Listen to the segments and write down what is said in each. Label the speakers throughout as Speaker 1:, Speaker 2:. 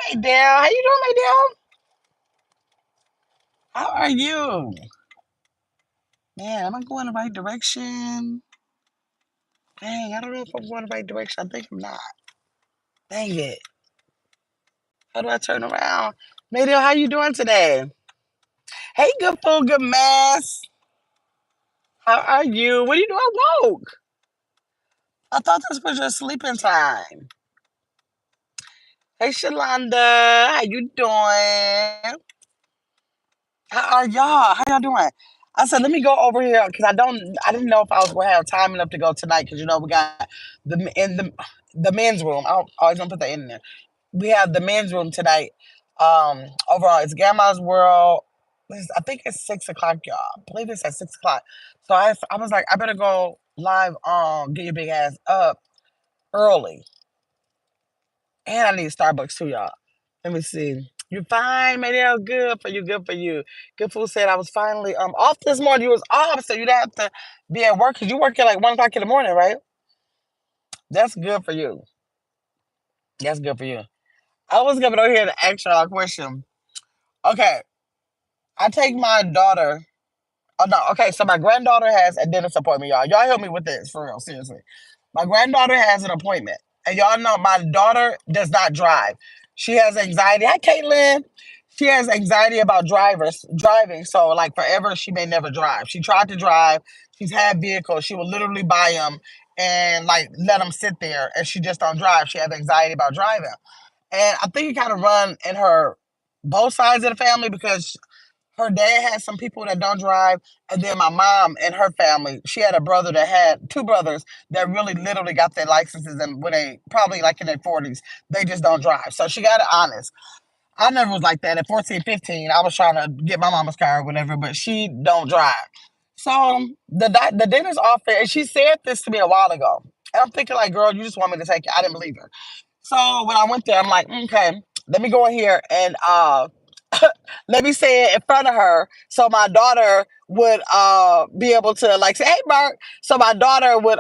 Speaker 1: Maydell. How you doing, Maydell? How are you? Man, am I going the right direction? Dang, I don't know if I'm going the right direction. I think I'm not. Dang it. How do I turn around? Maydell, how you doing today? Hey, good food, good mess. How are you? What are you doing woke? I thought this was your sleeping time. Hey, Shalonda, how you doing? How are y'all? How y'all doing? I said, let me go over here because I didn't know if I was gonna have time enough to go tonight because we got the men's room. I always gonna put that in there. We have the men's room tonight. Overall, it's Grandma's World. I think it's 6 o'clock, y'all. I believe it's at 6 o'clock. So I was like, I better go live on Get Your Big Ass Up early, and I need Starbucks too, y'all. Let me see. You fine, Maydell? Good for you. Good for you. Good food said I was finally off this morning. You was off, so you didn't have to be at work because you work at like 1 o'clock in the morning, right? That's good for you. That's good for you. I was coming over here to ask y'all a question. Okay, I take my daughter. Oh no, okay. So my granddaughter has a dentist appointment, y'all. Y'all help me with this for real, seriously. My granddaughter has an appointment, and y'all know my daughter does not drive. She has anxiety. Hi, Caitlin. She has anxiety about driving. So like forever, she may never drive. She tried to drive. She's had vehicles. She will literally buy them and like let them sit there, and she just don't drive. She has anxiety about driving, and I think it kind of run in her both sides of the family because her dad had some people that don't drive, and then my mom and her family, she had a brother that had two brothers that really literally got their licenses and when they probably like in their 40s, they just don't drive. So she got it honest. I never was like that. At 14, 15, I was trying to get my mama's car or whatever, but she don't drive. So the dentist office, and she said this to me a while ago. And I'm thinking like, girl, you just want me to take it. I didn't believe her. So when I went there, I'm like, okay, let me go in here and let me say it in front of her so my daughter would be able to like say, hey Mark. So my daughter would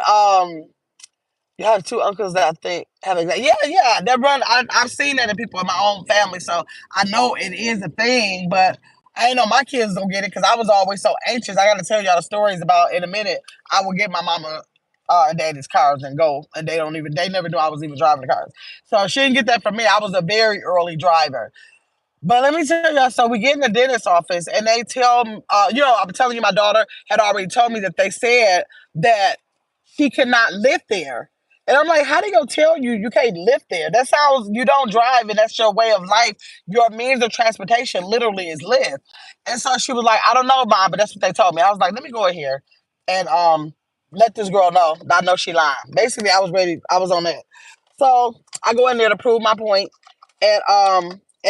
Speaker 1: you have two uncles that I think have exact yeah, that run I've seen that in people in my own family, so I know it is a thing, but I ain't know my kids don't get it because I was always so anxious. I gotta tell y'all the stories about in a minute. I would get my mama and daddy's cars and go, and they never knew I was even driving the cars. So she didn't get that from me. I was a very early driver. But let me tell y'all, so we get in the dentist office and they tell I'm telling you, my daughter had already told me that they said that she could not live there. And I'm like, how they gonna tell you you can't live there? That sounds, you don't drive and that's your way of life. Your means of transportation literally is live. And so she was like, I don't know, Mom, but that's what they told me. I was like, let me go in here and let this girl know that I know she lying. Basically, I was ready, I was on that. So I go in there to prove my point, and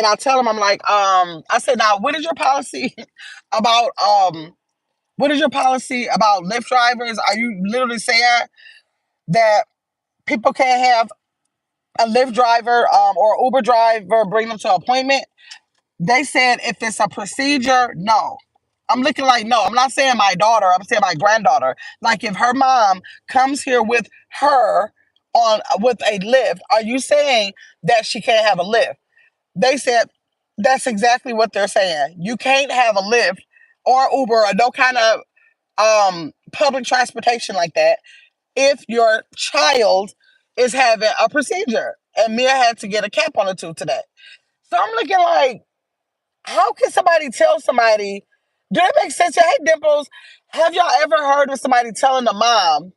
Speaker 1: I tell him, I'm like, I said, now what is your policy about what is your policy about Lyft drivers? Are you literally saying that people can't have a Lyft driver or Uber driver bring them to an appointment? They said if it's a procedure, no. I'm looking like, no, I'm not saying my daughter, I'm saying my granddaughter. Like if her mom comes here with her on with a Lyft, are you saying that she can't have a Lyft? They said that's exactly what they're saying. You can't have a Lyft or Uber or no kind of public transportation like that if your child is having a procedure. And Mia had to get a cap on her tooth today. So I'm looking like, how can somebody tell somebody? Do that make sense? Hey, Dimples, have y'all ever heard of somebody telling the mom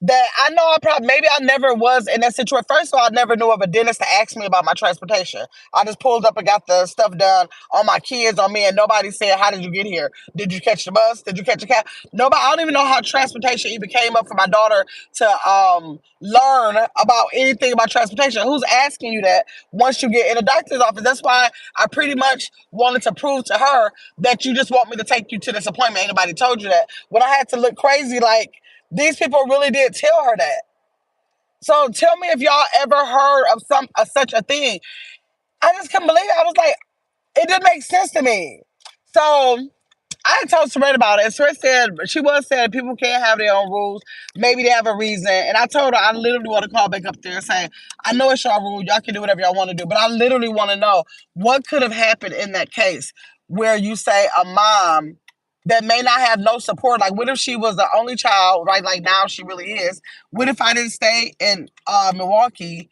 Speaker 1: that I know I probably maybe I never was in that situation. First of all, I never knew of a dentist to ask me about my transportation. I just pulled up and got the stuff done on my kids, on me, and nobody said, how did you get here? Did you catch the bus? Did you catch a cab? Nobody, I don't even know how transportation even came up for my daughter to learn about anything about transportation. Who's asking you that once you get in a doctor's office? That's why I pretty much wanted to prove to her that you just want me to take you to this appointment. Ain't nobody told you that. When I had to look crazy like these people really did tell her that. So tell me if y'all ever heard of such a thing. I just couldn't believe it. I was like, it didn't make sense to me. So I told Sabrina about it. And Sabrina said, she was saying people can't have their own rules. Maybe they have a reason. And I told her I literally want to call back up there and say, I know it's your rule. Y'all can do whatever y'all want to do. But I literally want to know what could have happened in that case where you say a mom that may not have no support. Like, what if she was the only child, right? Like now she really is. What if I didn't stay in Milwaukee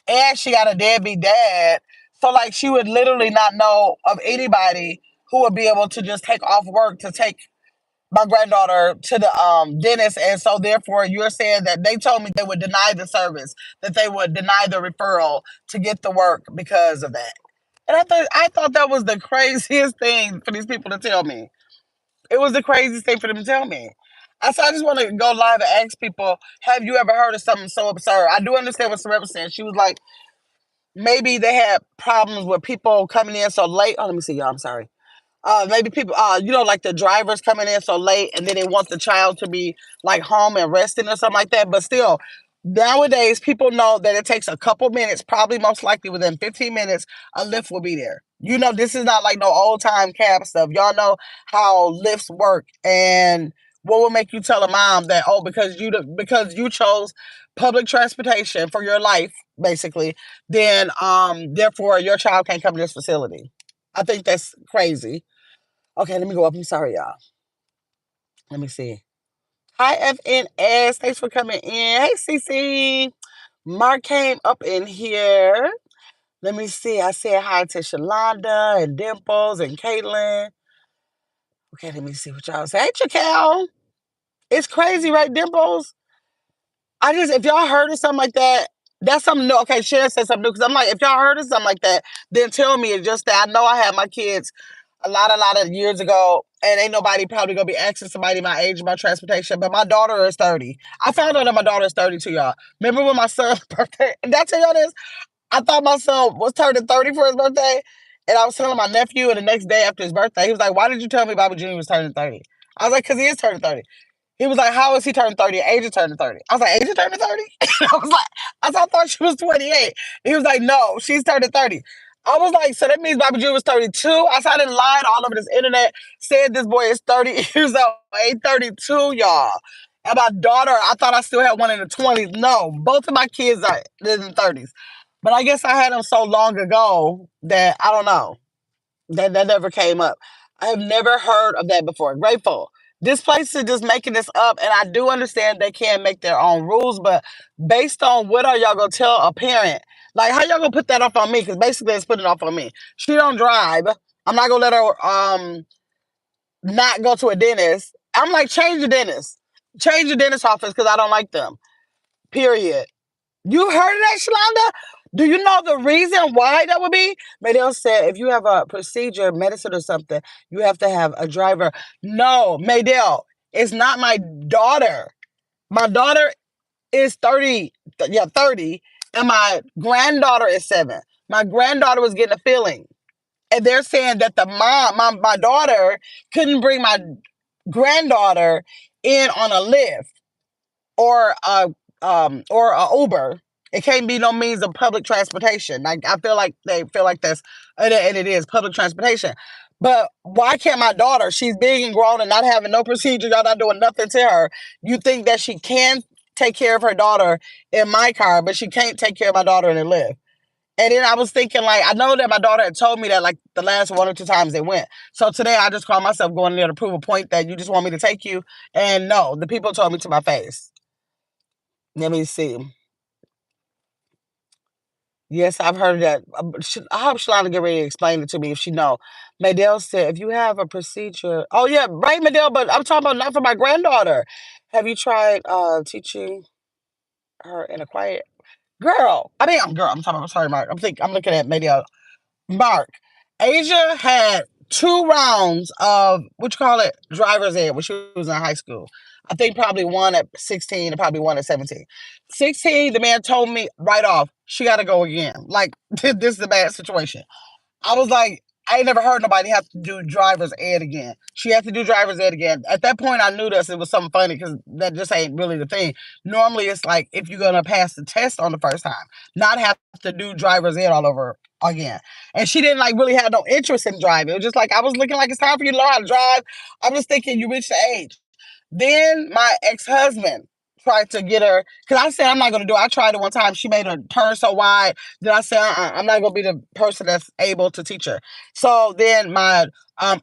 Speaker 1: and she got a deadbeat dad? So like she would literally not know of anybody who would be able to just take off work to take my granddaughter to the dentist. And so therefore you're saying that they told me they would deny the service, that they would deny the referral to get the work because of that. And I thought that was the craziest thing for these people to tell me. It was the craziest thing for them to tell me. I just want to go live and ask people, have you ever heard of something so absurd? I do understand what Sarah was saying. She was like, maybe they had problems with people coming in so late. Oh, let me see, y'all. I'm sorry. Maybe people, like the drivers coming in so late and then they want the child to be like home and resting or something like that. But still, nowadays, people know that it takes a couple minutes, probably most likely within 15 minutes, a lift will be there. This is not like no old time cab stuff. Y'all know how lifts work. And what will make you tell a mom that, oh, because you chose public transportation for your life, basically, then therefore your child can't come to this facility. I think that's crazy. Okay, let me go up. I'm sorry, y'all. Let me see. Hi, FNS. Thanks for coming in. Hey, CC. Mark came up in here. Let me see. I said hi to Shalonda and Dimples and Caitlin. Okay, let me see what y'all say. Hey, Chacal. It's crazy, right, Dimples? If y'all heard of something like that, that's something new. Okay, Sharon said something new because I'm like, if y'all heard of something like that, then tell me. It's just that I know I had my kids a lot of years ago, and ain't nobody probably gonna be asking somebody my age about transportation. But my daughter is 30. I found out that my daughter is 32, y'all. Remember when my son's birthday? Did I tell y'all this? I thought my son was turning 30 for his birthday, and I was telling my nephew, and the next day after his birthday, he was like, "Why did you tell me Bobby Jr. was turning 30?" I was like, "Because he is turning 30." He was like, "How is he turning 30? Age is turning 30." I was like, "Age is turning 30?" I thought she was 28. He was like, "No, she's turning 30." I was like, "So that means Bobby Jr. was 32?" I started lying all over this internet, said this boy is 30 years old. Ain't 32, y'all. And my daughter, I thought I still had one in the 20s. No, both of my kids are in the 30s. But I guess I had them so long ago that I don't know. That never came up. I have never heard of that before. Grateful. This place is just making this up, and I do understand they can't make their own rules, but based on what are y'all gonna tell a parent? Like, how y'all gonna put that off on me? Because basically, it's putting it off on me. She don't drive. I'm not gonna let her not go to a dentist. I'm like, change the dentist office because I don't like them. Period. You heard of that, Shalonda? Do you know the reason why that would be? Maydell said if you have a procedure, medicine or something, you have to have a driver. No, Maydell, it's not my daughter. My daughter is 30, 30, and my granddaughter is 7. My granddaughter was getting a filling. And they're saying that the my daughter couldn't bring my granddaughter in on a lift or a Uber. It can't be no means of public transportation. Like I feel like they feel like that's and it is public transportation. But why can't my daughter? She's big and grown and not having no procedure. Y'all not doing nothing to her. You think that she can take care of her daughter in my car, but she can't take care of my daughter in a Lyft. And then I was thinking, like, I know that my daughter had told me that, like, the last 1 or 2 times they went. So today I just called myself going there to prove a point that you just want me to take you. And no, the people told me to my face. Let me see. Yes, I've heard that. I hope Shalana get ready to explain it to me if she know. Maydell said, if you have a procedure. Oh, yeah, right, Maydell, but I'm talking about not for my granddaughter. Have you tried teaching her in a quiet girl? Girl, I'm sorry, Mark. I'm looking at Maydell. Mark, Asia had 2 rounds of what you call it, driver's ed when she was in high school. I think probably one at 16 and probably one at 17. 16, the man told me right off, she got to go again. Like, this is a bad situation. I was like, I ain't never heard nobody have to do driver's ed again. She had to do driver's ed again. At that point, I knew this. It was something funny because that just ain't really the thing. Normally, it's like if you're gonna pass the test on the first time, not have to do driver's ed all over again. And she didn't like really have no interest in driving. It was just like I was looking like it's time for you to learn how to drive. I was thinking you reached the age. Then my ex-husband tried to get her because I said I'm not gonna do it. I tried it one time. She made her turn so wide that I said I'm not gonna be the person that's able to teach her. So then my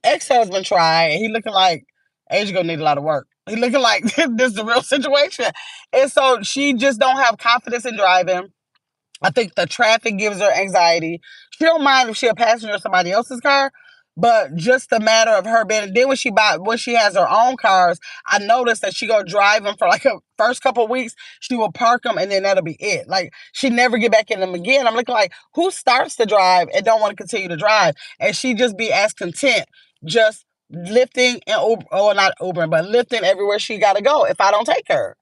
Speaker 1: ex-husband tried, and he looking like age gonna need a lot of work. He looking like this is the real situation, and so she just don't have confidence in driving. I think the traffic gives her anxiety. She don't mind if she a passenger in somebody else's car, but just the matter of her being. Then when she has her own cars, I noticed that she go drive them for like a first couple of weeks. She will park them and then that'll be it. Like she never get back in them again. I'm looking like who starts to drive and don't want to continue to drive, and she just be as content just lifting and Uber, or not Ubering, but lifting everywhere she got to go if I don't take her.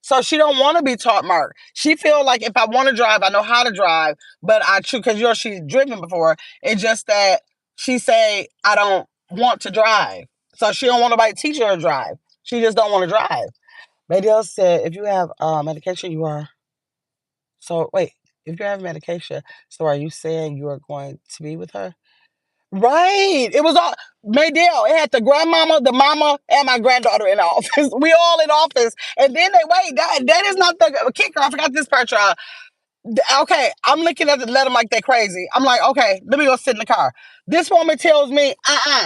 Speaker 1: So she don't want to be taught, Mark. She feel like if I want to drive, I know how to drive, but I choose because she's driven before. It's just that she say I don't want to drive, so she don't want nobody teaching her to drive. She just don't want to drive. Mediel said, if you have medication, you are. So wait, if you have medication, so are you saying you are going to be with her? Right. It was all Maydell. It had the grandmama, the mama, and my granddaughter in the office. We all in office. And then they wait. That is not the kicker. I forgot this part, y'all. Okay, I'm looking at the letter like they're crazy. I'm like, okay, let me go sit in the car. This woman tells me,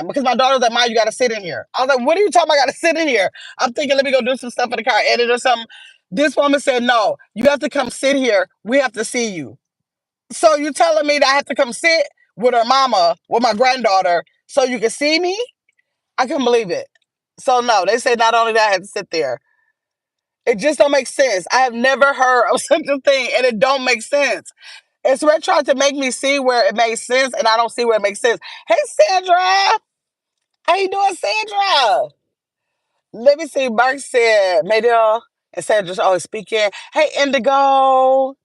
Speaker 1: because my daughter's like, Mom, you gotta sit in here. I was like, what are you talking about? I gotta sit in here. I'm thinking, let me go do some stuff in the car, edit or something. This woman said, no, you have to come sit here. We have to see you. So you telling me that I have to come sit with her mama, with my granddaughter, so you can see me? I couldn't believe it. So no, they said not only that I had to sit there. It just don't make sense. I have never heard of such a thing, and it don't make sense. It's Red tried to make me see where it makes sense, and I don't see where it makes sense. Hey, Sandra. How you doing, Sandra? Let me see. Mark said, Maydell and Sandra's always speaking. Hey, Indigo.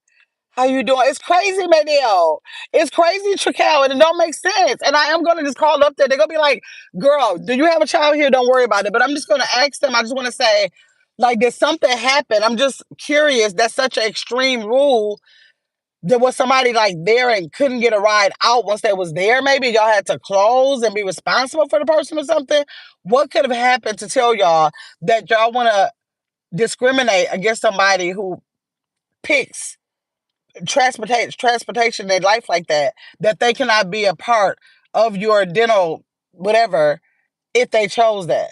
Speaker 1: How you doing? It's crazy, Maydell. It's crazy, Trical, and it don't make sense. And I am going to just call up there. They're going to be like, girl, do you have a child here? Don't worry about it. But I'm just going to ask them. I just want to say, like, did something happen? I'm just curious. That's such an extreme rule. There was somebody like there and couldn't get a ride out once they was there. Maybe y'all had to close and be responsible for the person or something. What could have happened to tell y'all that y'all want to discriminate against somebody who picks transportation in their life like that they cannot be a part of your dental whatever if they chose that?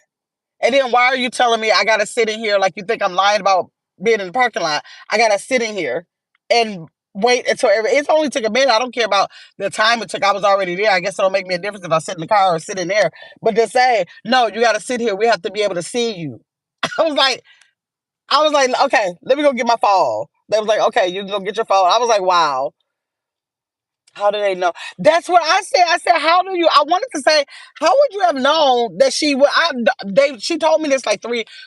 Speaker 1: And then why are you telling me I gotta sit in here like you think I'm lying about being in the parking lot? I gotta sit in here and wait until it only took a minute. I don't care about the time it took. I was already there. I guess it'll make me a difference if I sit in the car or sit in there. But to say, no, you gotta sit here. We have to be able to see you. I was like, okay, let me go get my phone. They was like, okay, you can go get your phone. I was like, wow. How do they know? That's what I said. I said, how do you? I wanted to say, how would you have known that she would? She told me this like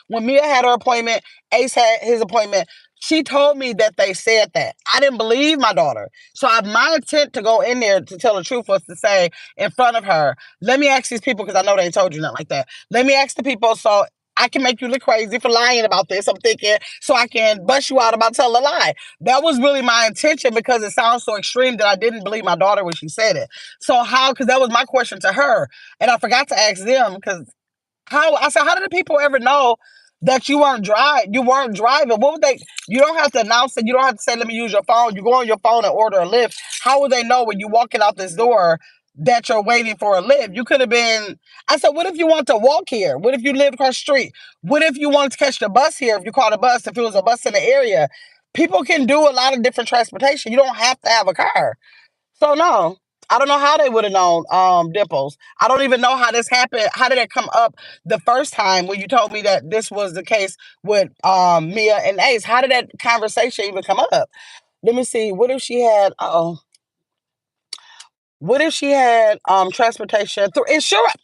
Speaker 1: when Mia had her appointment, Ace had his appointment. She told me that they said that. I didn't believe my daughter. So my intent to go in there to tell the truth was to say in front of her, let me ask these people, because I know they ain't told you nothing like that. Let me ask the people so I can make you look crazy for lying about this. I'm thinking so I can bust you out about telling a lie. That was really my intention because it sounds so extreme that I didn't believe my daughter when she said it. So how, because that was my question to her. And I forgot to ask them because I said, how did the people ever know that you weren't driving? What would they, you don't have to announce it. You don't have to say, let me use your phone. You go on your phone and order a Lyft. How would they know when you walking out this door that you're waiting for a Lyft? You could have been, I said, what if you want to walk here? What if you live across the street? What if you wanted to catch the bus here? If you called a bus, if it was a bus in the area, people can do a lot of different transportation. You don't have to have a car. So no, I don't know how they would have known, Dimples. I don't even know how this happened. How did it come up the first time when you told me that this was the case with Mia and Ace? How did that conversation even come up? Let me see. What if she had what if she had transportation through insurance?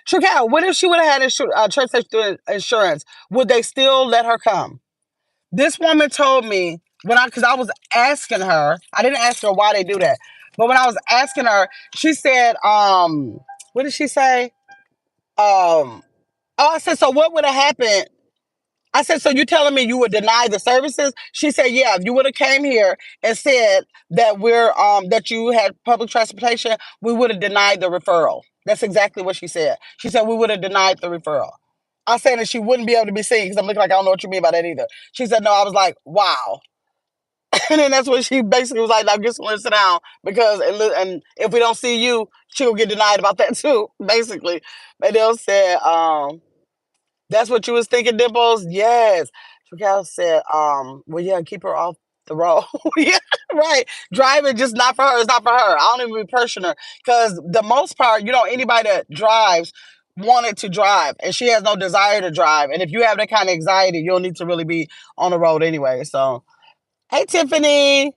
Speaker 1: Chicago, what if she would have had transportation through insurance? Would they still let her come? This woman told me because I was asking her, I didn't ask her why they do that. But when I was asking her, she said, what did she say? Um, oh, I said, so what would have happened? I said, so you telling me you would deny the services? She said, yeah, if you would have came here and said that that you had public transportation, we would have denied the referral. That's exactly what she said. She said we would have denied the referral. I said that she wouldn't be able to be seen because I'm looking like I don't know what you mean by that either. She said, no, I was like, wow. And then that's what she basically was like, now get somewhere to sit down because, and if we don't see you, she'll get denied about that too, basically. And they'll say, that's what you was thinking, Dimples? Yes. Raquel said, well, yeah, keep her off the road. Yeah, right. Driving just not for her. It's not for her. I don't even be pushing her. Because the most part, anybody that drives wanted to drive and she has no desire to drive. And if you have that kind of anxiety, you'll need to really be on the road anyway. So, hey, Tiffany.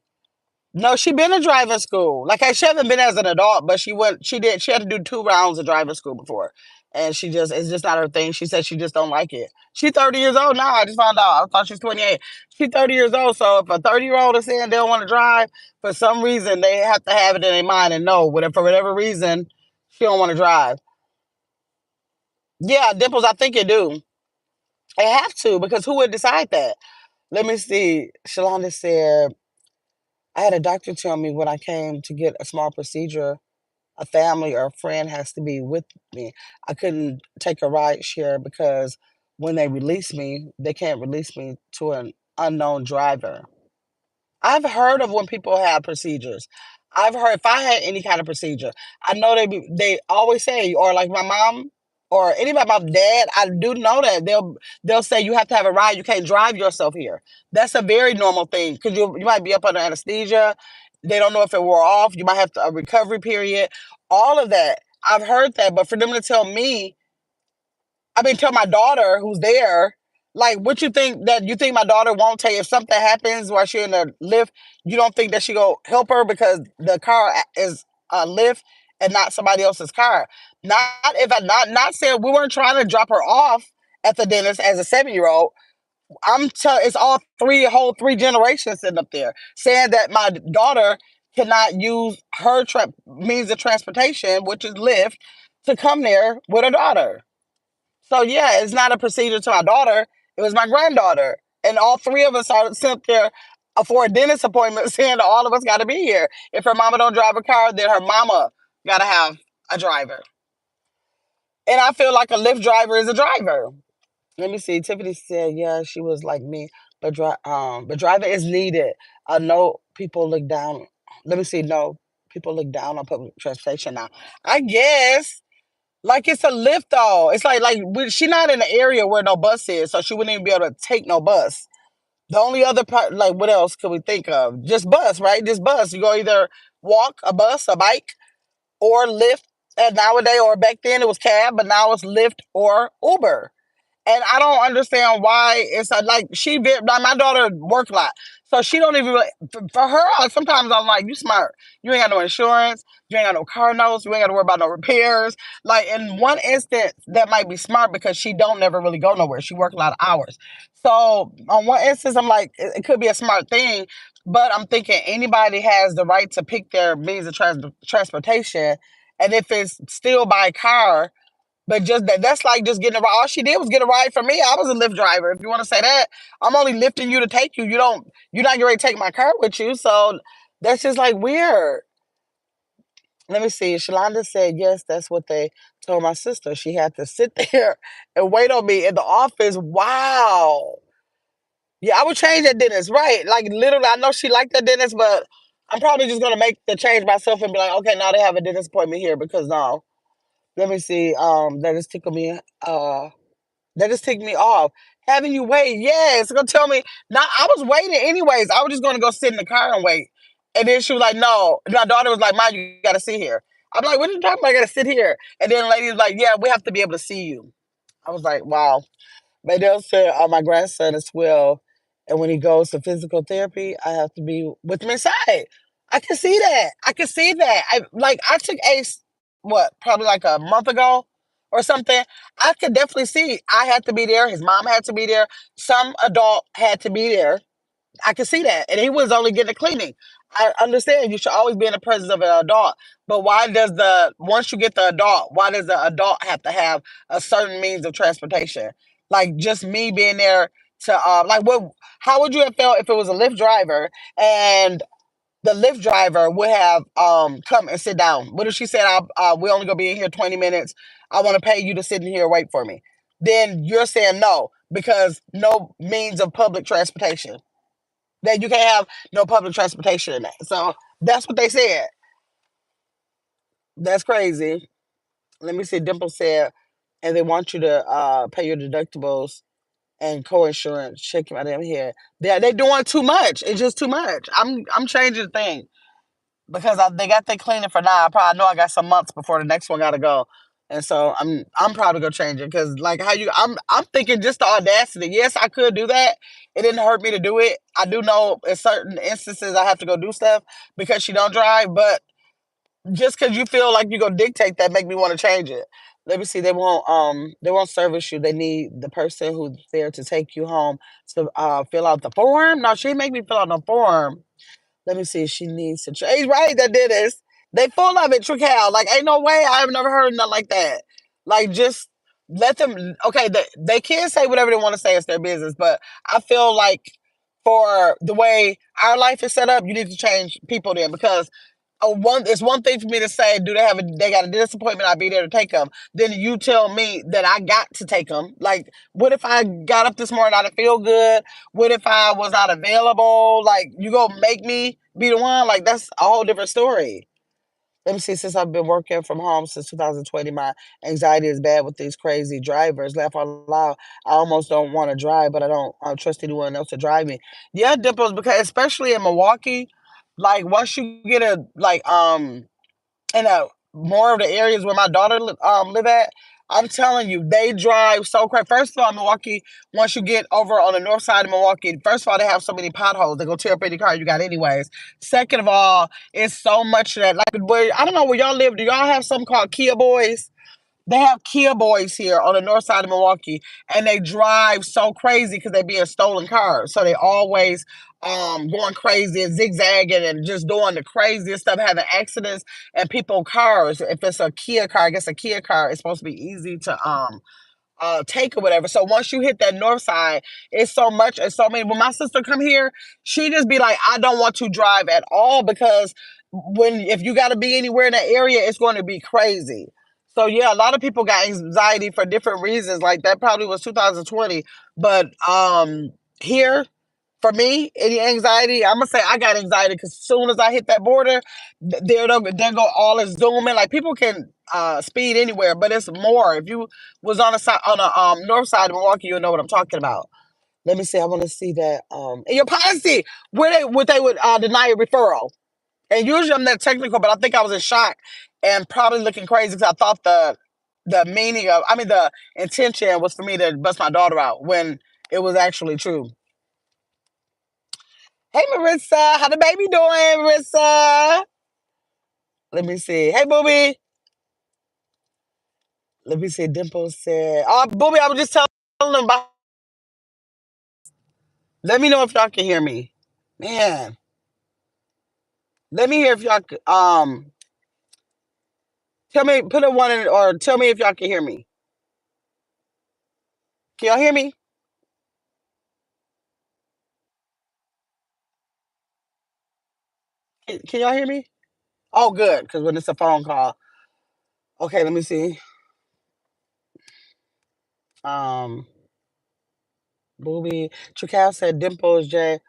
Speaker 1: No, she been in driving school. Like she hasn't been as an adult, but she had to do 2 rounds of driving school before. And it's just not her thing. She said she just don't like it. She's 30 years old now. I just found out. I thought she's 28. She's 30 years old. So if a 30-year-old is saying they don't want to drive, for some reason they have to have it in their mind and know for whatever reason she don't want to drive. Yeah, Dimples, I think you do. They have to because who would decide that? Let me see. Shalonda said, I had a doctor tell me when I came to get a small procedure, a family or a friend has to be with me. I couldn't take a ride share because when they release me, they can't release me to an unknown driver. I've heard of when people have procedures. I've heard if I had any kind of procedure, I know they always say, or like my mom or anybody, my dad, I do know that they'll say you have to have a ride. You can't drive yourself here. That's a very normal thing because you might be up under anesthesia. They don't know if it wore off. You might have a recovery period. All of that. I've heard that, but for them to tell me tell my daughter who's there, like, what you think my daughter won't tell you if something happens while she's in the lift, you don't think that she go help her because the car is a lift and not somebody else's car. Not if I not saying we weren't trying to drop her off at the dentist as a 7-year-old. It's all whole three generations sitting up there saying that my daughter cannot use her means of transportation, which is Lyft, to come there with her daughter. So yeah, it's not a procedure to my daughter. It was my granddaughter, and all three of us are sent there for a dentist appointment, saying that all of us got to be here. If her mama don't drive a car, then her mama got to have a driver. And I feel like a Lyft driver is a driver. Let me see. Tiffany said, "Yeah, she was like me, but driving is needed. I know people look down. Let me see. No, people look down on public transportation now. I guess." Like it's a lift though. It's she not in the area where no bus is, so she wouldn't even be able to take no bus. The only other part, like what else could we think of? Just bus, right? Just bus. You go either walk, a bus, a bike, or Lyft. And nowadays, or back then it was cab, but now it's Lyft or Uber. And I don't understand why it's like like my daughter work a lot. So she don't even for her, sometimes I'm like, you smart. You ain't got no insurance, you ain't got no car notes, you ain't got to worry about no repairs. Like in one instance, that might be smart because she don't never really go nowhere. She work a lot of hours. So on one instance, I'm like, it could be a smart thing, but I'm thinking anybody has the right to pick their means of transportation. And if it's still by car, but just that's like just getting a ride. All she did was get a ride from me. I was a Lyft driver. If you want to say that, I'm only lifting you to take you. You're not ready to take my car with you. So that's just like weird. Let me see. Shalonda said, yes, that's what they told my sister. She had to sit there and wait on me in the office. Wow. Yeah, I would change that dentist. Right. Like literally, I know she liked that dentist, but I'm probably just gonna make the change myself and be like, okay, now they have a dentist appointment here because no. Let me see. That just tickled me. That just ticked me off. Having you wait, yeah, it's gonna tell me. Now I was waiting anyways. I was just gonna go sit in the car and wait. And then she was like, "No." My daughter was like, "Mom, you gotta sit here." I'm like, "What are you talking about? I gotta sit here." And then the lady was like, "Yeah, we have to be able to see you." I was like, "Wow." But they'll say, my grandson as well. And when he goes to physical therapy, I have to be with him inside. I can see that. I can see that. I took Ace, what, probably like a month ago or something. I could definitely see I had to be there. His mom had to be there. Some adult had to be there. I can see that. And he was only getting a cleaning. I understand you should always be in the presence of an adult. But why does once you get the adult, why does the adult have to have a certain means of transportation? Like just me being there to, like what, how would you have felt if it was a Lyft driver and the Lyft driver would have come and sit down? What if she said, "We only gonna be in here 20 minutes. I want to pay you to sit in here and wait for me." Then you're saying no because no means of public transportation. That you can't have no public transportation in that. So that's what they said. That's crazy. Let me see. Dimple said, and they want you to pay your deductibles and co-insurance. Check my damn head. They doing too much. It's just too much. I'm changing the thing. Because they got their cleaning for now. I probably know I got some months before the next one gotta go, and so I'm probably gonna change it because like how you I'm thinking just the audacity. Yes, I could do that. It didn't hurt me to do it. I do know in certain instances I have to go do stuff because she don't drive, but just because you feel like you're gonna dictate that make me want to change it. Let me see. They won't service you. They need the person who's there to take you home to fill out the form. No, she didn't make me fill out no form. Let me see. She needs to change. Right, that did this. They full of it, Trical. Like, ain't no way. I've never heard nothing like that. Like, just let them. Okay, they can say whatever they want to say. It's their business. But I feel like for the way our life is set up, you need to change people then because it's one thing for me to say, do they got a disappointment? I'll be there to take them. Then you tell me that I got to take them. Like, what if I got up this morning, I didn't feel good? What if I was not available? Like, you gonna make me be the one? Like, that's a whole different story. Let me see. Since I've been working from home since 2020, my anxiety is bad with these crazy drivers. Laugh out loud. I almost don't want to drive, but I don't trust anyone else to drive me. Yeah, Dimples, because especially in Milwaukee, like once you get a in a more of the areas where my daughter live at, I'm telling you, they drive so crazy. First of all, Milwaukee, once you get over on the north side of Milwaukee, first of all, they have so many potholes. They go tear up any car you got anyways. Second of all, it's so much that, like, where, I don't know where y'all live. Do y'all have something called Kia Boys? They have Kia Boys here on the north side of Milwaukee, and they drive so crazy because they being stolen cars. So they always going crazy and zigzagging and just doing the craziest stuff, having accidents and people cars. If it's a Kia car, I guess a Kia car is supposed to be easy to take or whatever. So once you hit that north side, it's so much and so many. When my sister come here, she just be like, I don't want to drive at all because if you got to be anywhere in that area, it's going to be crazy. So yeah, a lot of people got anxiety for different reasons. Like that probably was 2020, but here for me, any anxiety, I'm gonna say I got anxiety because as soon as I hit that border, there go all this zooming. Like people can speed anywhere, but it's more. If you was on the side on the north side of Milwaukee, you'll know what I'm talking about. Let me see. I want to see that in your policy where they would deny a referral. And usually I'm that technical, but I think I was in shock and probably looking crazy because I thought the meaning of, I mean, the intention was for me to bust my daughter out when it was actually true. Hey, Marissa, how the baby doing, Marissa? Let me see. Hey, Booby. Let me see. Dimple said, "Oh, Booby, I was just telling them about." Let me know if y'all can hear me, man. Let me hear if y'all tell me, put a one in, or tell me if y'all can hear me. Can y'all hear me? Can y'all hear me? Oh, good, because when it's a phone call. Okay, let me see. Um, Booby, Trical said, Dimples, Jay.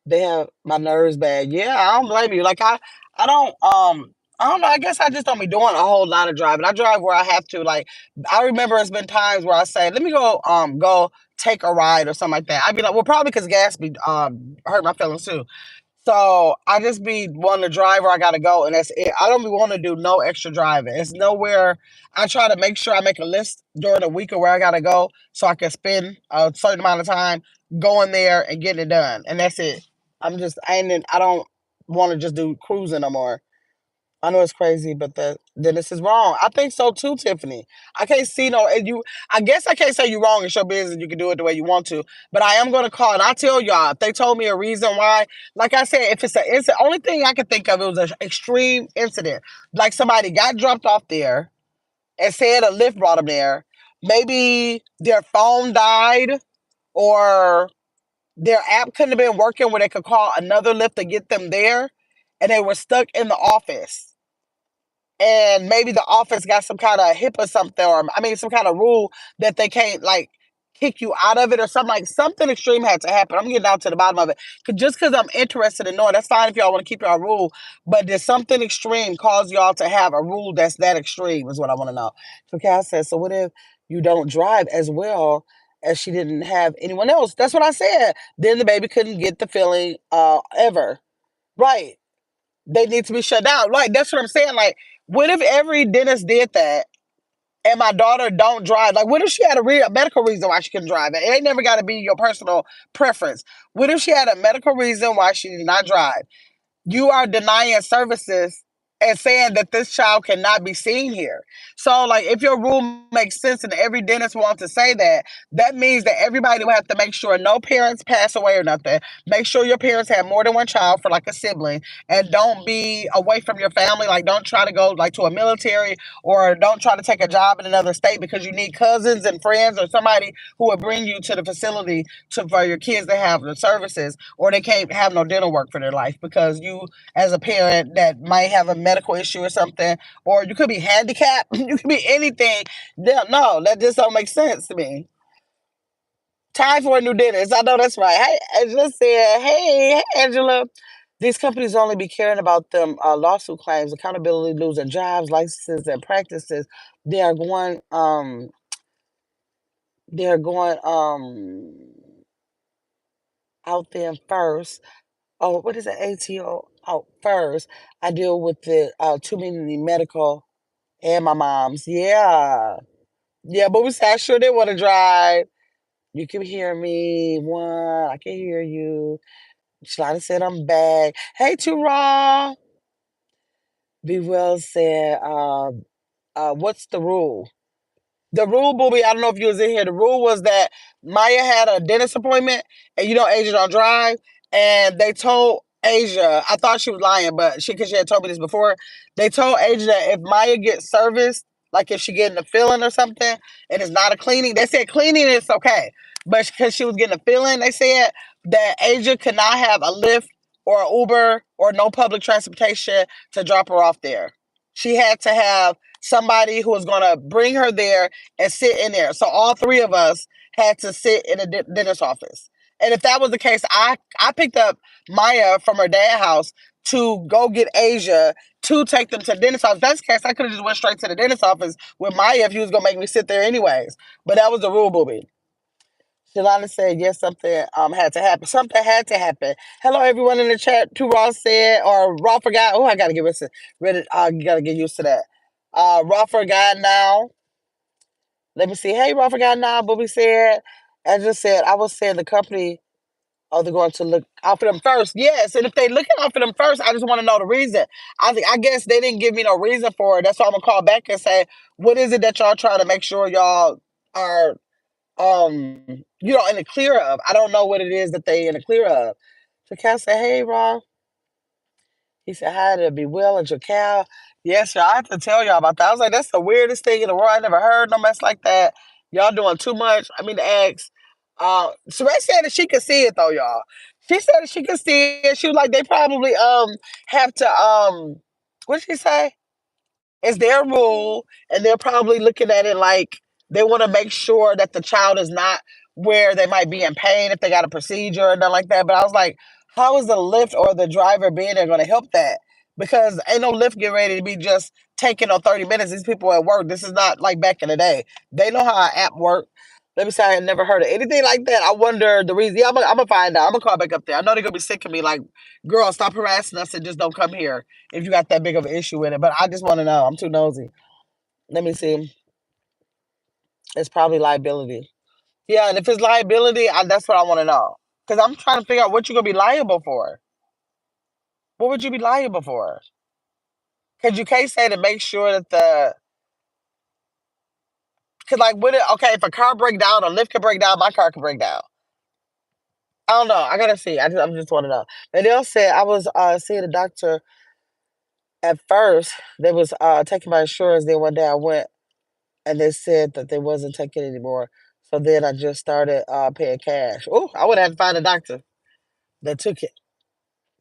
Speaker 1: They have my nerves bad. Yeah, I don't blame you. Like I don't know. I guess I just don't be doing a whole lot of driving. I drive where I have to. Like I remember it's been times where I say, let me go take a ride or something like that. I'd be like, well, probably because gas be hurt my feelings too. So I just be wanting to drive where I gotta go, and that's it. I don't be want to do no extra driving. It's nowhere. I try to make sure I make a list during the week of where I gotta go, so I can spend a certain amount of time going there and getting it done, and that's it. I don't want to just do cruising no more. I know it's crazy, but then this is wrong. I think so too, Tiffany. I can't see no and you. I guess I can't say you're wrong. It's your business. You can do it the way you want to. But I am going to call and I tell y'all if they told me a reason why. Like I said, if it's an incident, only thing I could think of it was an extreme incident. Like somebody got dropped off there and said a lift brought them there. Maybe their phone died or their app couldn't have been working where they could call another lift to get them there, and they were stuck in the office and maybe the office got some kind of HIPAA something, or I mean, some kind of rule that they can't like kick you out of it or something like something extreme had to happen. I'm getting down to the bottom of it. Just because I'm interested in knowing, that's fine if y'all want to keep y'all rule, but did something extreme cause y'all to have a rule that's that extreme is what I want to know. So Cass says, so what if you don't drive as well as she didn't have anyone else? That's what I said. Then the baby couldn't get the feeling ever. Right. They need to be shut down. Like that's what I'm saying. Like, what if every dentist did that and my daughter don't drive? Like, what if she had a medical reason why she couldn't drive? It ain't never got to be your personal preference. What if she had a medical reason why she did not drive? You are denying services and saying that this child cannot be seen here. So, like, if your rule makes sense and every dentist wants to say that, that means that everybody will have to make sure no parents pass away or nothing. Make sure your parents have more than one child for like a sibling, and don't be away from your family. Like, don't try to go like to a military or don't try to take a job in another state because you need cousins and friends or somebody who will bring you to the facility for your kids to have the services, or they can't have no dental work for their life because you, as a parent that might have a medical issue or something, or you could be handicapped, you could be anything. No, that just don't make sense to me. Time for a new dentist. I know that's right. Hey, Angela said, hey, Angela. These companies only be caring about them lawsuit claims, accountability, losing jobs, licenses, and practices. They are going, um, they are going out there first. Oh, what is it? ATO out first. I deal with the too many medical and my mom's. Yeah. Yeah, but we said sure they want to drive. You can hear me. One, I can hear you. Shalana said I'm back. Hey, Too Raw. Be well said. What's the rule? The rule, Booby, I don't know if you was in here. The rule was that Maya had a dentist appointment, and you know Asia don't drive, and they told Asia. I thought she was lying, but because she had told me this before, they told Asia that if Maya gets serviced, like if she getting a filling or something, and it's not a cleaning, they said cleaning is okay, but because she was getting a filling, they said that Asia could not have a Lyft or an Uber or no public transportation to drop her off there. She had to have somebody who was going to bring her there and sit in there. So all three of us had to sit in a dentist office. And if that was the case, I picked up Maya from her dad's house to go get Asia to take them to the dentist office. If that's the case, I could have just went straight to the dentist office with Maya if he was gonna make me sit there anyways. But that was the rule, booby. Shalana said, yes, something had to happen. Something had to happen. Hello, everyone in the chat. Two Raw said, or Raw forgot. Oh, I got to get rid of, got to get used to that. Raw forgot now. Let me see. Hey, Raw forgot now. Booby said, I just said, I was saying the company, oh, they're going to look out for them first. Yes, and if they looking out for them first, I just want to know the reason. I guess they didn't give me no reason for it. That's why I'm going to call back and say, what is it that y'all trying to make sure y'all are in the clear of. I don't know what it is that they in the clear of. So Cal said, hey Ron. He said, hi to be well and Jacal. Yes, y'all, I have to tell y'all about that. I was like, that's the weirdest thing in the world. I never heard no mess like that. Y'all doing too much. I mean, the ex. Sheree said that she could see it though, y'all. She said that she could see it. She was like, they probably have to what did she say? It's their rule, and they're probably looking at it like they want to make sure that the child is not where they might be in pain if they got a procedure or nothing like that. But I was like, how is the lift or the driver being there going to help that? Because ain't no lift getting ready to be just taking on 30 minutes. These people at work, this is not like back in the day. They know how an app work. Let me say I had never heard of anything like that. I wonder the reason. Yeah, I'm gonna find out. I'm gonna call back up there. I know they're gonna be sick of me. Like, girl, stop harassing us and just don't come here if you got that big of an issue with it. But I just want to know. I'm too nosy. Let me see. It's probably liability. Yeah, and if it's liability, that's what I want to know. Because I'm trying to figure out what you're gonna be liable for. What would you be liable for? Cause you can't say to make sure that cause like with it, okay, if a car break down, a lift can break down, my car can break down. I don't know. I gotta see. I'm just want to know. And they all said I was seeing a doctor at first. They was taking my insurance. Then one day I went and they said that they wasn't taking it anymore. So then I just started paying cash. Oh, I would have to find a doctor that took it.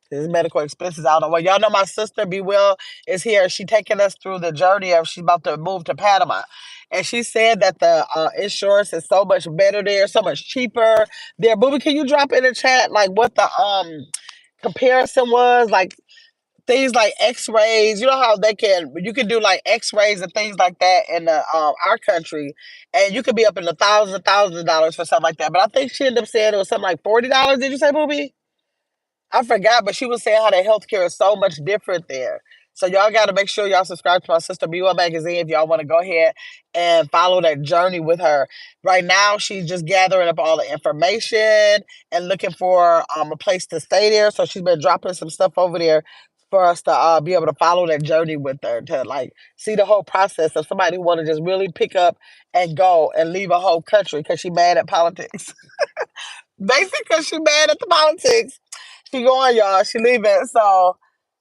Speaker 1: His medical expenses out of well, y'all know my sister Be Well is here. She taking us through the journey of she's about to move to Panama, and she said that the insurance is so much better there, so much cheaper there. Booby, can you drop in the chat like what the comparison was like? Things like X-rays, you know how you can do like X-rays and things like that in the our country, and you could be up in the thousands of dollars for something like that. But I think she ended up saying it was something like $40. Did you say, Booby? I forgot, but she was saying how the healthcare is so much different there. So y'all got to make sure y'all subscribe to my sister Be Well magazine if y'all want to go ahead and follow that journey with her. Right now, she's just gathering up all the information and looking for a place to stay there. So she's been dropping some stuff over there for us to be able to follow that journey with her to like see the whole process of somebody who want to just really pick up and go and leave a whole country because she mad at politics. Basically, because she mad at the politics. She going, y'all. She leaving. So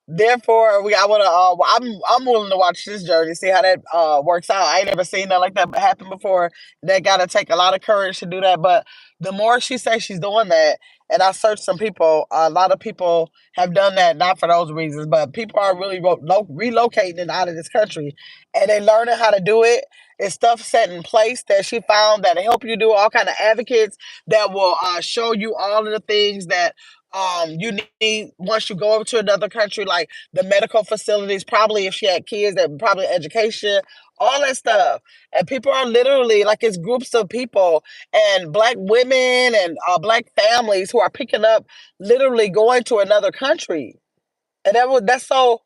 Speaker 1: therefore, I want to. I'm willing to watch this journey, see how that works out. I ain't never seen nothing like that happen before. That got to take a lot of courage to do that. But the more she says she's doing that, and I searched some people, a lot of people have done that, not for those reasons, but people are really relocating out of this country, and they learning how to do it. It's stuff set in place that she found that help you do all kind of advocates that will show you all of the things that you need once you go over to another country, like the medical facilities, probably if she had kids, that probably education, all that stuff. And people are literally like it's groups of people and black women and black families who are picking up literally going to another country. And that's so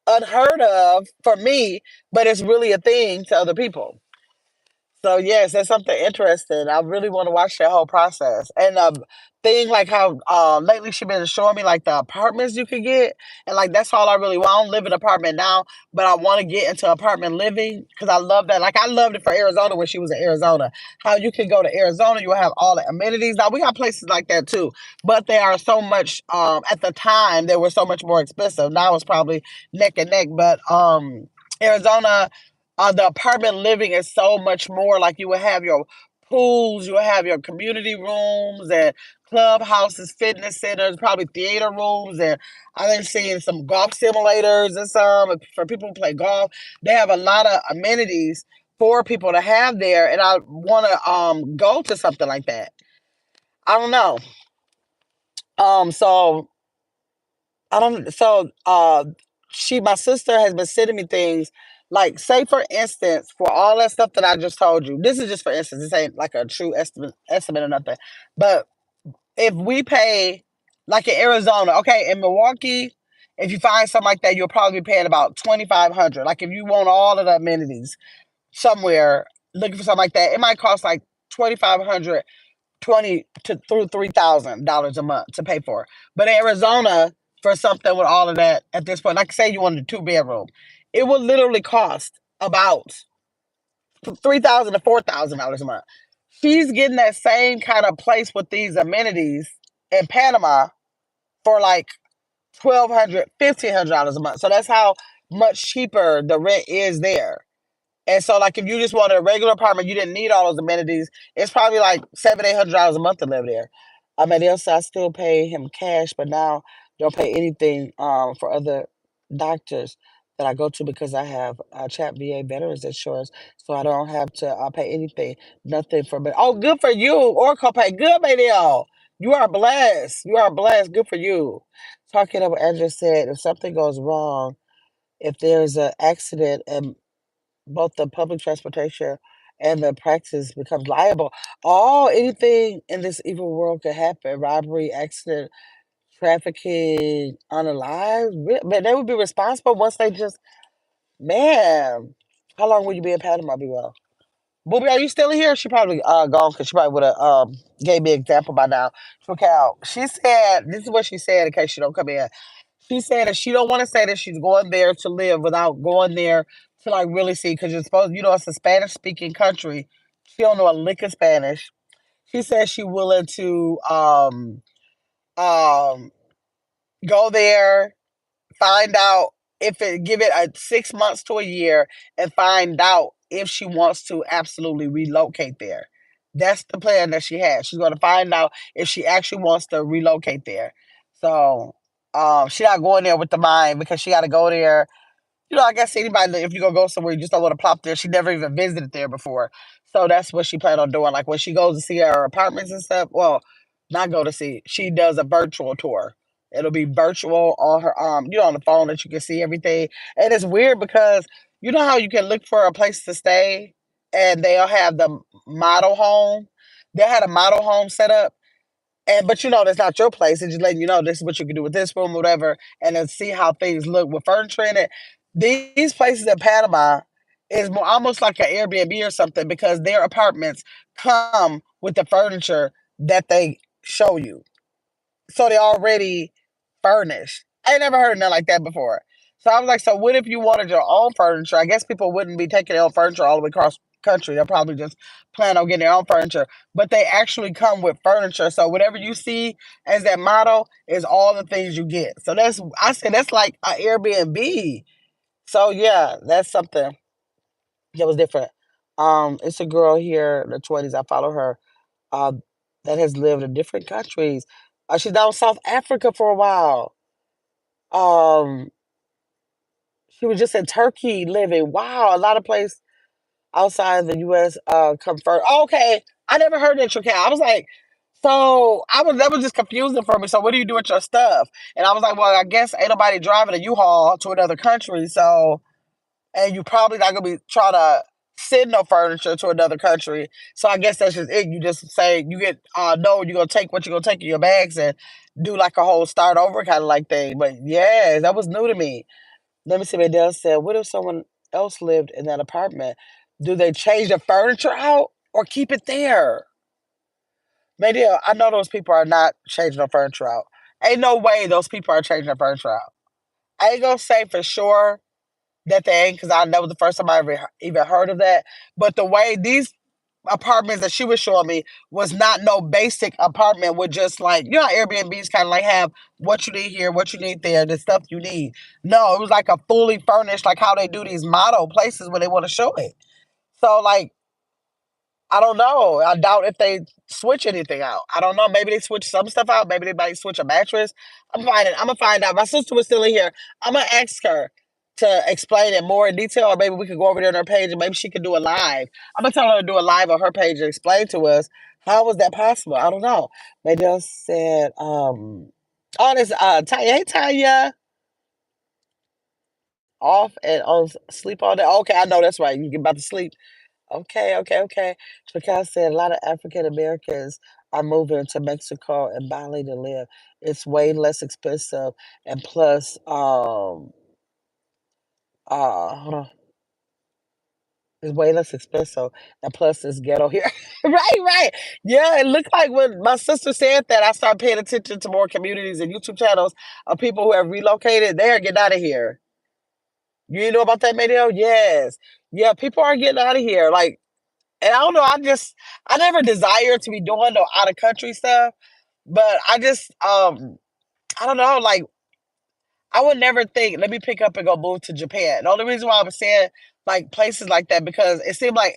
Speaker 1: unheard of for me, but it's really a thing to other people. So yes, that's something interesting. I really want to watch that whole process. And thing like how lately she been showing me like the apartments you could get, and like that's all I really want. I don't live in an apartment now, but I want to get into apartment living because I love that. Like I loved it for Arizona when she was in Arizona. How you can go to Arizona, you will have all the amenities. Now we got places like that too, but they are so much. At the time they were so much more expensive. Now it's probably neck and neck, but Arizona the apartment living is so much more like you will have your pools, you will have your community rooms and clubhouses, fitness centers, probably theater rooms, and I've been seeing some golf simulators and some for people who play golf. They have a lot of amenities for people to have there, and I want to go to something like that. I don't know. So I don't. So, my sister has been sending me things like, say, for instance, for all that stuff that I just told you. This is just for instance. This ain't like a true estimate or nothing. But if we pay, like in Arizona, okay, in Milwaukee, if you find something like that, you'll probably be paying about 2,500. Like if you want all of the amenities somewhere, looking for something like that, it might cost like 2,500 twenty to through $3,000 a month to pay for. But in Arizona, for something with all of that at this point, like say you wanted a 2 bedroom, it would literally cost about $3,000 to $4,000 a month. She's getting that same kind of place with these amenities in Panama for like $1,200, $1,500 a month. So that's how much cheaper the rent is there. And so, like, if you just wanted a regular apartment, you didn't need all those amenities. It's probably like $700, $800 a month to live there. I mean, else I still pay him cash, but now don't pay anything for other doctors that I go to because I have Chat VA Veterans Insurance, so I don't have to pay anything, nothing for me. Oh, good for you, or copay. Good, baby. You are blessed. You are blessed. Good for you. Talking about Andrew said, if something goes wrong, if there's an accident and both the public transportation and the practice becomes liable. All anything in this evil world could happen. Robbery, accident, trafficking, unalive. But they would be responsible once they just man. How long will you be in Panama, be well? Booby, are you still here? She probably gone because she probably would have gave me an example by now. Okay, she said this is what she said in case she don't come in. She said that she don't want to say that she's going there to live without going there to like really see because you're supposed, it's a Spanish speaking country. She don't know a lick of Spanish. She says she willing to um go there, find out if it give it a 6 months to a year, and find out if she wants to absolutely relocate there. That's the plan that she has. She's going to find out if she actually wants to relocate there. So she not going there with the mind because she got to go there. I guess anybody, if you're gonna go somewhere, you just don't want to plop there. She never even visited there before. So that's what she planned on doing. Like when she goes to see her apartments and stuff, well, not go to see, she does a virtual tour. It'll be virtual on her on the phone that you can see everything. And it's weird because you know how you can look for a place to stay and they'll have the model home. They had a model home set up but that's not your place. It's just letting you know this is what you can do with this room, or whatever, and then see how things look with furniture in it. These places in Panama is more almost like an Airbnb or something because their apartments come with the furniture that they show you. So they're already furnished. I ain't never heard of nothing like that before. So I was like, so what if you wanted your own furniture? I guess people wouldn't be taking their own furniture all the way across country. They'll probably just plan on getting their own furniture. But they actually come with furniture. So whatever you see as that model is all the things you get. So I said that's like an Airbnb. So yeah, that's something that was different. It's a girl here in the 20s. I follow her uh, that has lived in different countries. She's down in South Africa for a while. Um, she was just in Turkey living. Wow, a lot of places outside the U.S. Confirmed. Okay, I never heard that Turkey. I was like, so that was just confusing for me. So what do you do with your stuff? And I was like, well, I guess ain't nobody driving a U-Haul to another country, so and you probably not gonna be trying to send no furniture to another country. So I guess that's just it. You just say you get no, you're gonna take what you're gonna take in your bags and do like a whole start over kind of like thing. But yeah, that was new to me. Let me see what Dale said. What if someone else lived in that apartment? Do they change the furniture out or keep it there? Maybe I know those people are not changing the furniture out. Ain't no way those people are changing the furniture out. I ain't gonna say for sure that thing because I that was the first time I ever even heard of that. But the way these apartments that she was showing me was not no basic apartment with just like how Airbnbs kind of like have what you need here, what you need there, the stuff you need. No, it was like a fully furnished, like how they do these model places when they want to show it. So like I don't know. I doubt if they switch anything out. I don't know. Maybe they switch some stuff out. Maybe they might switch a mattress. I'm gonna find out. My sister was still in here. I'm gonna ask her to explain it more in detail, or maybe we could go over there on her page and maybe she could do a live. I'm gonna tell her to do a live on her page and explain to us how was that possible. I don't know. They just said, oh, this Tanya. Hey Tanya, off and on sleep all day. Okay, I know that's right. You get about to sleep. Okay, okay, okay. Chacal said a lot of African Americans are moving to Mexico and Bali to live. It's way less expensive, and plus, hold on, it's way less expensive, and plus, it's ghetto here. Right, right. Yeah, it looked like when my sister said that, I started paying attention to more communities and YouTube channels of people who have relocated. They are getting out of here. You know about that, Madeo? Yes. Yeah, people are getting out of here. Like, and I don't know, I never desired to be doing no out of country stuff, but I don't know, like I would never think, let me pick up and go move to Japan. The only reason why I was saying like places like that because it seemed like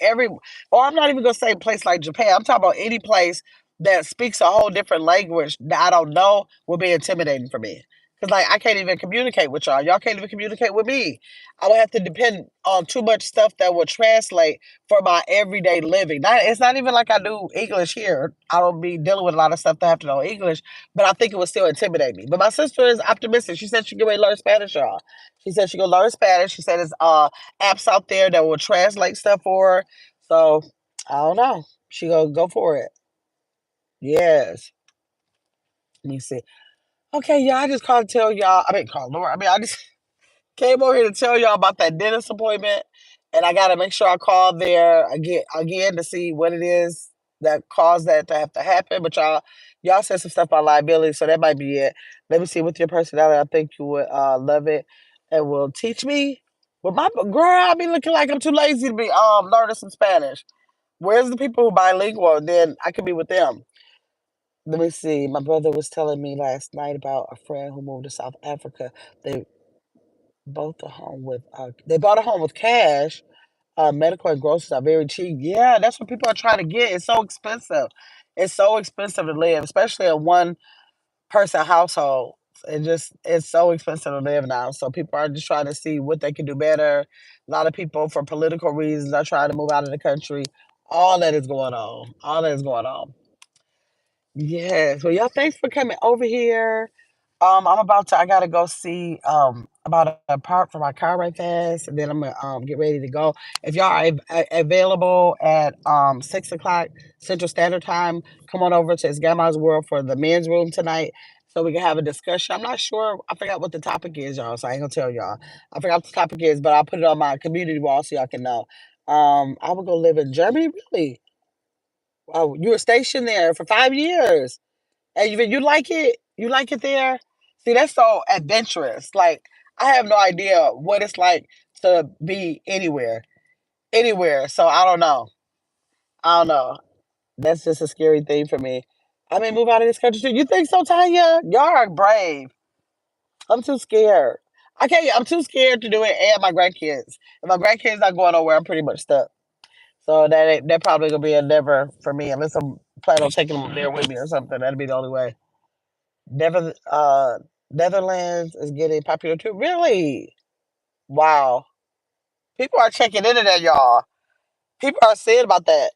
Speaker 1: or I'm not even gonna say place like Japan. I'm talking about any place that speaks a whole different language that I don't know will be intimidating for me. Cause like I can't even communicate with y'all. Y'all can't even communicate with me. I would have to depend on too much stuff that will translate for my everyday living. It's not even like I do English here. I don't be dealing with a lot of stuff that I have to know English but I think it would still intimidate me. But my sister is optimistic. She said she can ready to learn Spanish, y'all. She said she gonna learn Spanish. She said there's apps out there that will translate stuff for her. So I don't know. She gonna go for it. Yes. Let me see. Okay, yeah, I just called to tell y'all. I mean, call Laura. I mean, I just came over here to tell y'all about that dentist appointment, and I gotta make sure I call there again to see what it is that caused that to have to happen. But y'all Y'all said some stuff about liability, so that might be it. Let me see with your personality. I think you would love it and will teach me. Well, my girl, I be looking like I'm too lazy to be learning some Spanish. Where's the people who bilingual? Then I could be with them. Let me see. My brother was telling me last night about a friend who moved to South Africa. They they bought a home with cash. Medical and groceries are very cheap. Yeah, that's what people are trying to get. It's so expensive. It's so expensive to live, especially a one person household. It's so expensive to live now. So people are just trying to see what they can do better. A lot of people for political reasons are trying to move out of the country. All that is going on. All that is going on. Yes. Well, y'all, thanks for coming over here. I gotta go see about a part for my car right fast, and then I'm gonna get ready to go. If y'all are available at 6 o'clock Central Standard Time, come on over to It's Grandma's World for the men's room tonight, so we can have a discussion. I'm not sure. I forgot what the topic is, y'all. So I ain't gonna tell y'all. I forgot what the topic is, but I'll put it on my community wall so y'all can know. I would go live in Germany. Really? Oh, you were stationed there for 5 years. And you like it? You like it there? See, that's so adventurous. Like, I have no idea what it's like to be anywhere. Anywhere. So I don't know. I don't know. That's just a scary thing for me. I may move out of this country too. You think so, Tanya? Y'all are brave. I'm too scared. I'm too scared to do it and my grandkids. If my grandkids not going nowhere, I'm pretty much stuck. So that probably gonna be a never for me unless I'm planning on taking them there with me or something. That'd be the only way. Never, Netherlands is getting popular too. Really? Wow. People are checking into that, y'all. People are saying about that.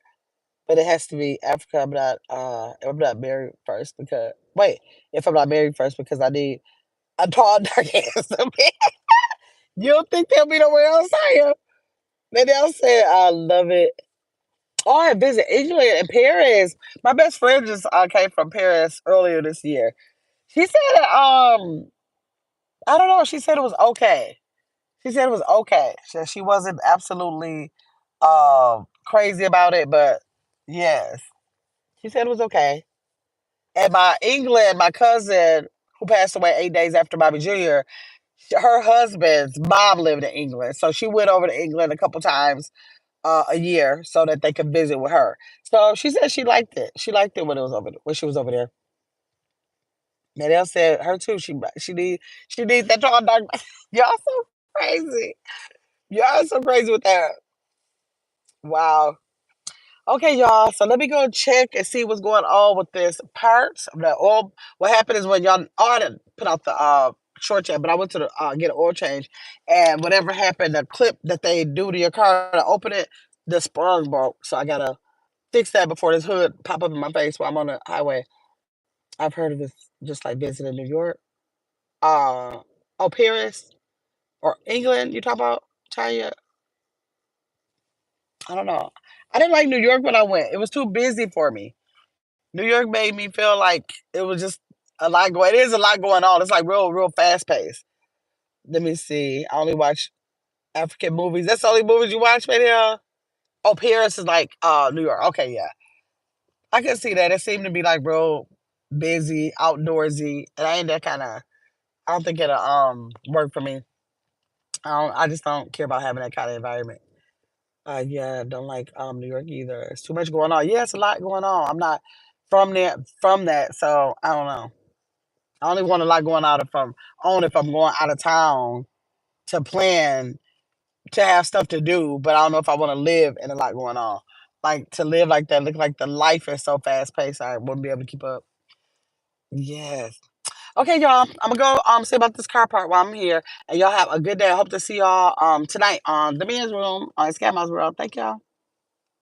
Speaker 1: But it has to be Africa. I'm not married first because wait, if I'm not married first because I need a tall, dark, handsome man. You don't think they'll be nowhere else, are you? Then they'll say, I love it. Oh, I visit Italy and Paris. My best friend just came from Paris earlier this year. She said, I don't know. She said it was okay. She said it was okay. She wasn't absolutely crazy about it, but yes, she said it was okay. And my cousin, who passed away 8 days after Bobby Jr., her husband's mom lived in England, so she went over to England a couple times a year so that they could visit with her. So she said she liked it. She liked it when she was over there. Nadell said her too. She needs that tall dark. Y'all so crazy. Y'all so crazy with that. Wow. Okay, y'all. So let me go check and see what's going on with this parts. The oil. What happened is when y'all I didn't put out the short chat, but I went to the get an oil change, and whatever happened, the clip that they do to your car to open it, the sprung broke. So I gotta fix that before this hood pop up in my face while I'm on the highway. I've heard of this just like visiting New York. Uh oh, Paris or England. You talk about China? I don't know. I didn't like New York when I went. It was too busy for me. New York made me feel like it was just a lot going. It is a lot going on. It's like real fast paced. Let me see. I only watch African movies. That's the only movies you watch, right here. Oh, Paris is like New York. Okay, yeah, I can see that. It seemed to be like real busy, outdoorsy, and I ain't that kind of. I don't think it'll work for me. I just don't care about having that kind of environment. Yeah, don't like New York either. It's too much going on. Yeah, it's a lot going on. I'm not from that, so I don't know. I only want a lot going out if I'm going out of town to plan to have stuff to do, but I don't know if I want to live and a lot going on. Like to live like that, look like the life is so fast paced, I wouldn't be able to keep up. Yes. Okay, y'all. I'm gonna go see about this car part while I'm here. And y'all have a good day. I hope to see y'all tonight on the men's room on Scam House World. Thank y'all.